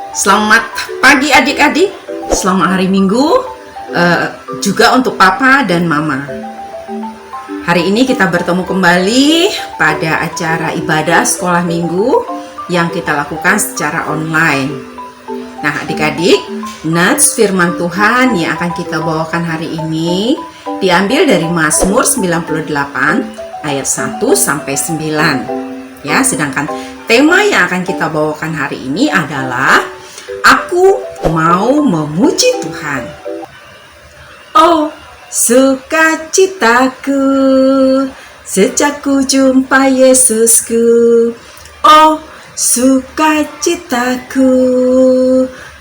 Selamat pagi adik-adik, selamat hari Minggu, juga untuk Papa dan Mama. Hari ini kita bertemu kembali pada acara ibadah sekolah minggu yang kita lakukan secara online. Nah adik-adik, nats firman Tuhan yang akan kita bawakan hari ini diambil dari Mazmur 98 ayat 1 sampai 9. Ya, sedangkan tema yang akan kita bawakan hari ini adalah Aku mau memuji Tuhan. Oh, sukacitaku sejak ku jumpa Yesusku. Oh, sukacitaku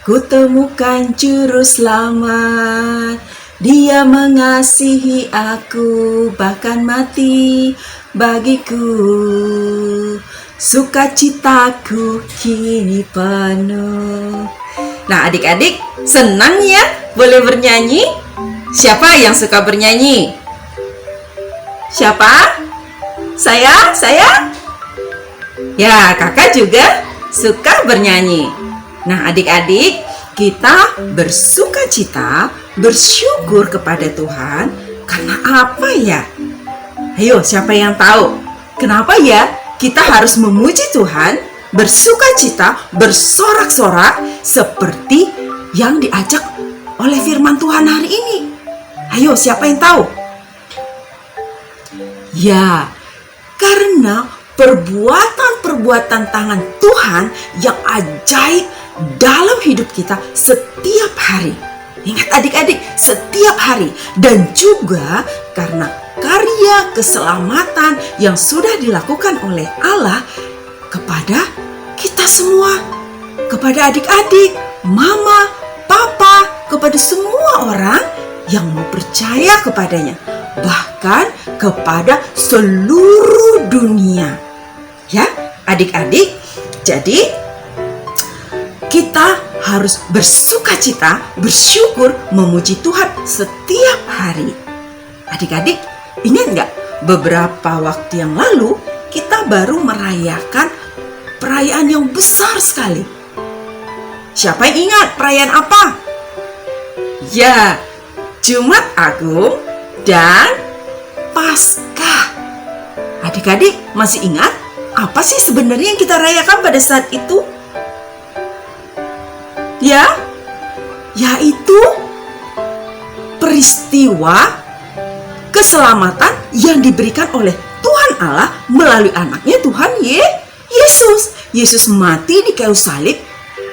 ku temukan juru selamat. Dia mengasihi aku, bahkan mati bagiku. Sukacitaku kini penuh. Nah adik-adik, senang ya boleh bernyanyi? Siapa yang suka bernyanyi? Siapa? Saya? Ya, kakak juga suka bernyanyi. Nah adik-adik, kita bersukacita, bersyukur kepada Tuhan. Karena apa ya? Ayo, siapa yang tahu? Kenapa ya kita harus memuji Tuhan, bersukacita, bersorak-sorak seperti yang diajak oleh firman Tuhan hari ini? Ayo, siapa yang tahu? Ya, karena perbuatan-perbuatan tangan Tuhan yang ajaib dalam hidup kita setiap hari. Ingat adik-adik, setiap hari. Dan juga karena karya keselamatan yang sudah dilakukan oleh Allah kepada kita semua, kepada adik-adik, mama, papa, kepada semua orang yang mau percaya kepadanya, bahkan kepada seluruh dunia. Ya, adik-adik, jadi kita harus bersukacita, bersyukur, memuji Tuhan setiap hari. Adik-adik, ingat nggak? Beberapa waktu yang lalu kita baru merayakan perayaan yang besar sekali. Siapa yang ingat perayaan apa? Ya, Jumat Agung dan Paskah. Adik-adik masih ingat apa sih sebenarnya yang kita rayakan pada saat itu? Ya, yaitu peristiwa keselamatan yang diberikan oleh Tuhan Allah melalui anaknya Tuhan Yesus. Yesus mati di kayu salib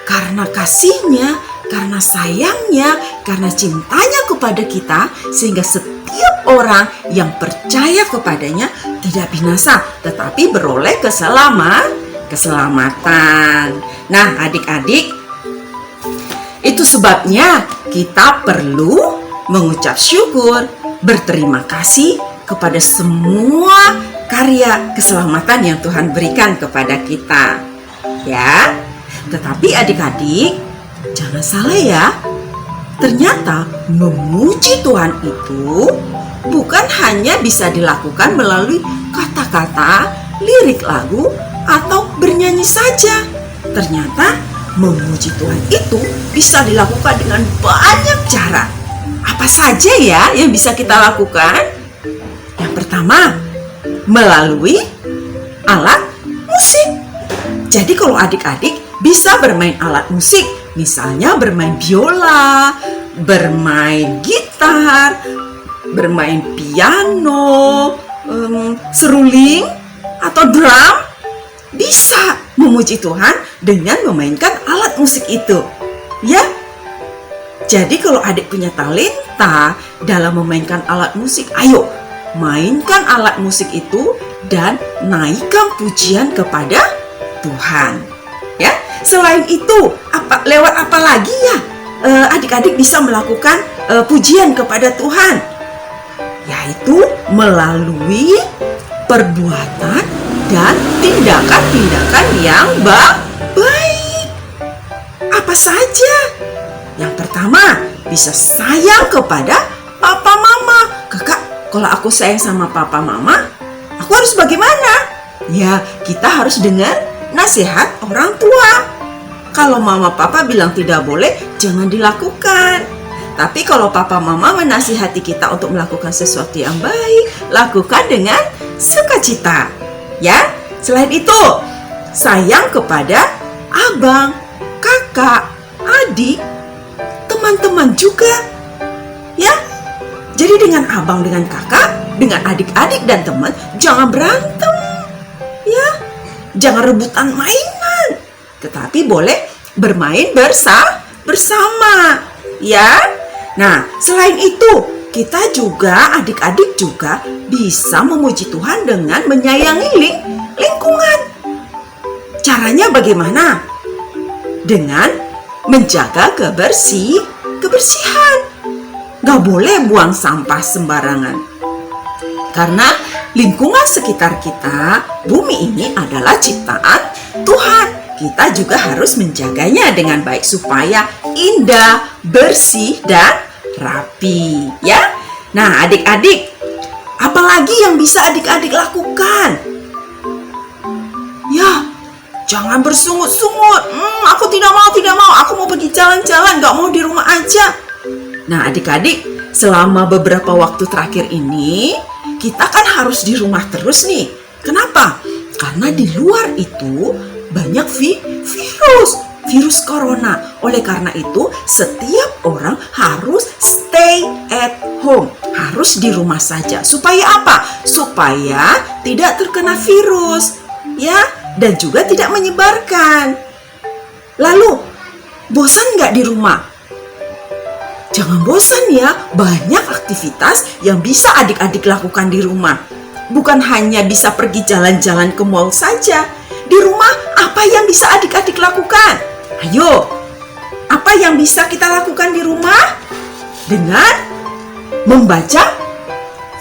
karena kasihnya, karena sayangnya, karena cintanya kepada kita, sehingga setiap orang yang percaya kepadanya tidak binasa, tetapi beroleh keselamatan. Nah adik-adik, itu sebabnya kita perlu mengucap syukur, berterima kasih kepada semua karya keselamatan yang Tuhan berikan kepada kita. Ya, tetapi adik-adik, jangan salah ya. Ternyata memuji Tuhan itu bukan hanya bisa dilakukan melalui kata-kata, lirik lagu, atau bernyanyi saja. Ternyata memuji Tuhan itu bisa dilakukan dengan banyak cara. Apa saja ya yang bisa kita lakukan? Yang pertama, melalui alat musik. Jadi kalau adik-adik bisa bermain alat musik, misalnya bermain biola, bermain gitar, bermain piano, seruling, atau drum, bisa memuji Tuhan dengan memainkan alat musik itu. Ya, jadi kalau adik punya talenta dalam memainkan alat musik, ayo mainkan alat musik itu dan naikkan pujian kepada Tuhan. Ya, selain itu, lewat apa lagi ya adik-adik bisa melakukan pujian kepada Tuhan? Yaitu melalui perbuatan dan tindakan-tindakan yang baik. Apa saja? Yang pertama, bisa sayang kepada papa mama. Kakak, kalau aku sayang sama papa mama, aku harus bagaimana? Ya, kita harus dengar nasihat orang tua. Kalau mama papa bilang tidak boleh, jangan dilakukan. Tapi kalau papa mama menasihati kita untuk melakukan sesuatu yang baik, lakukan dengan sukacita. Ya, selain itu, sayang kepada abang, kakak, adik, teman-teman juga. Ya, jadi dengan abang, dengan kakak, dengan adik-adik dan teman, jangan berantem. Ya, jangan rebutan mainan. Tetapi boleh bermain bersama. Ya. Nah, selain itu, kita juga, adik-adik juga bisa memuji Tuhan dengan menyayangi lingkungan. Caranya bagaimana? Dengan menjaga kebersihan. Gak boleh buang sampah sembarangan. Karena lingkungan sekitar kita, bumi ini adalah ciptaan Tuhan. Kita juga harus menjaganya dengan baik supaya indah, bersih, dan rapi. Ya. Nah, adik-adik, apalagi yang bisa adik-adik lakukan? Ya, jangan bersungut-sungut. Aku tidak mau. Aku mau pergi jalan-jalan, gak mau di rumah aja. Nah, adik-adik, selama beberapa waktu terakhir ini, kita kan harus di rumah terus nih. Kenapa? Karena di luar itu banyak virus corona. Oleh karena itu, setiap orang harus stay at home. Harus di rumah saja. Supaya apa? Supaya tidak terkena virus. Ya, dan juga tidak menyebarkan. Lalu, bosan nggak di rumah? Jangan bosan ya, banyak aktivitas yang bisa adik-adik lakukan di rumah. Bukan hanya bisa pergi jalan-jalan ke mall saja. Di rumah, apa yang bisa adik-adik lakukan? Ayo, apa yang bisa kita lakukan di rumah? Dengan membaca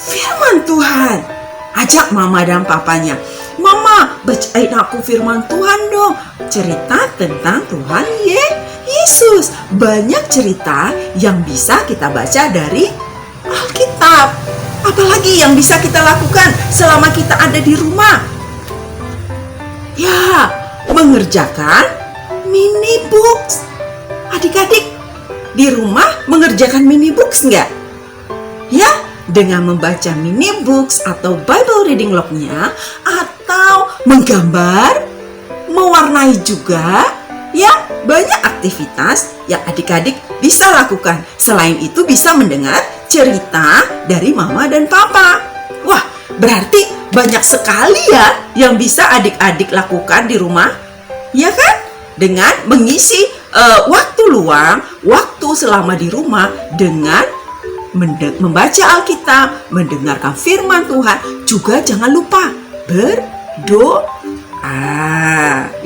firman Tuhan. Ajak mama dan papanya. Mama, bacain aku firman Tuhan dong. Cerita tentang Tuhan Yesus. Banyak cerita yang bisa kita baca dari Alkitab. Apalagi yang bisa kita lakukan selama kita ada di rumah? Ya, mengerjakan mini books. Adik-adik, di rumah mengerjakan mini books nggak? Ya, dengan membaca mini books atau Bible reading log-nya, atau menggambar, mewarnai juga. Ya, banyak aktivitas yang adik-adik bisa lakukan. Selain itu bisa mendengar cerita dari mama dan papa. Wah, berarti banyak sekali ya yang bisa adik-adik lakukan di rumah. Ya kan? Dengan mengisi waktu luang, waktu selama di rumah dengan membaca Alkitab, mendengarkan firman Tuhan. Juga jangan lupa berdoa.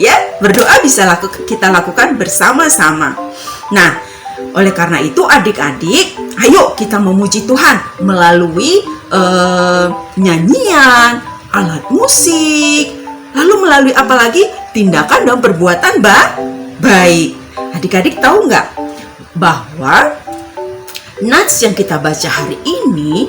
Ya, berdoa bisa kita lakukan bersama-sama. Nah, oleh karena itu adik-adik, ayo kita memuji Tuhan melalui nyanyian, alat musik, lalu melalui apa lagi? Tindakan dan perbuatan baik. Adik-adik tahu nggak bahwa nats yang kita baca hari ini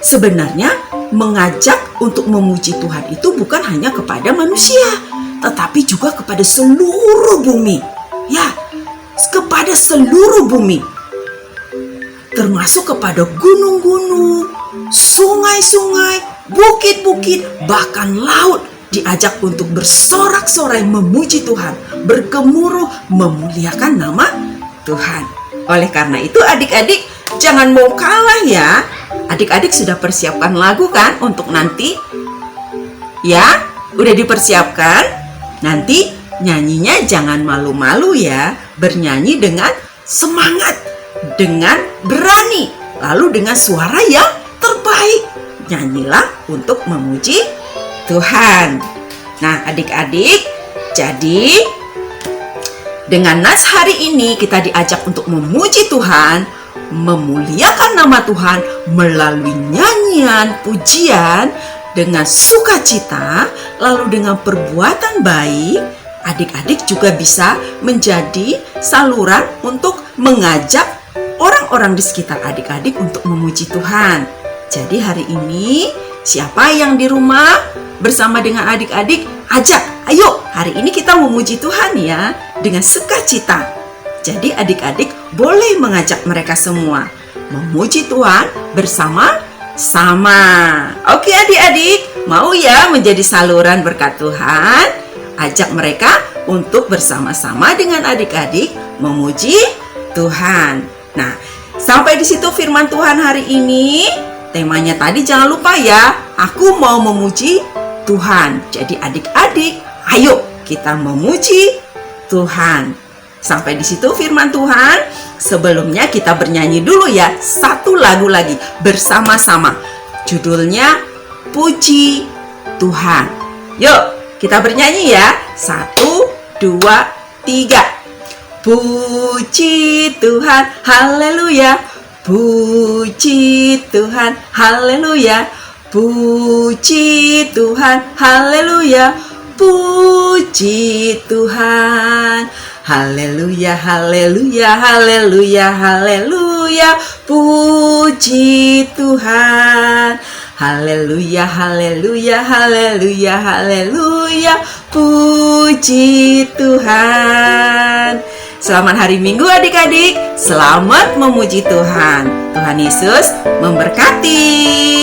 sebenarnya mengajak untuk memuji Tuhan itu bukan hanya kepada manusia, tetapi juga kepada seluruh bumi. Ya, kepada seluruh bumi. Termasuk kepada gunung-gunung, sungai-sungai, bukit-bukit, bahkan laut diajak untuk bersorak-sorai memuji Tuhan, bergemuruh memuliakan nama Tuhan. Oleh karena itu adik-adik jangan mau kalah ya. Adik-adik sudah persiapkan lagu kan untuk nanti? Ya, udah dipersiapkan? Nanti nyanyinya jangan malu-malu ya. Bernyanyi dengan semangat, dengan berani, lalu dengan suara yang terbaik. Nyanyilah untuk memuji Tuhan. Nah, adik-adik, jadi dengan nats hari ini kita diajak untuk memuji Tuhan, memuliakan nama Tuhan melalui nyanyian, pujian, dengan sukacita, lalu dengan perbuatan baik. Adik-adik juga bisa menjadi saluran untuk mengajak orang-orang di sekitar adik-adik untuk memuji Tuhan. Jadi hari ini Siapa yang di rumah bersama dengan adik-adik, ajak, ayo hari ini kita memuji Tuhan ya dengan sukacita. Jadi adik-adik boleh mengajak mereka semua memuji Tuhan bersama-sama. Oke adik-adik, mau ya menjadi saluran berkat Tuhan? Ajak mereka untuk bersama-sama dengan adik-adik memuji Tuhan. Nah, sampai di situ firman Tuhan hari ini. Temanya tadi jangan lupa ya, aku mau memuji Tuhan. Jadi adik-adik, ayo kita memuji Tuhan. Sampai di situ firman Tuhan. Sebelumnya kita bernyanyi dulu ya, satu lagu lagi bersama-sama. Judulnya Puji Tuhan. Yuk, kita bernyanyi ya. 1, 2, 3. Puji Tuhan, haleluya. Puji Tuhan, haleluya. Puji Tuhan, haleluya. Puji Tuhan, haleluya, haleluya, haleluya, haleluya. Puji Tuhan, haleluya, haleluya, haleluya, haleluya. Puji Tuhan. Selamat hari Minggu adik-adik. Selamat memuji Tuhan. Tuhan Yesus memberkati.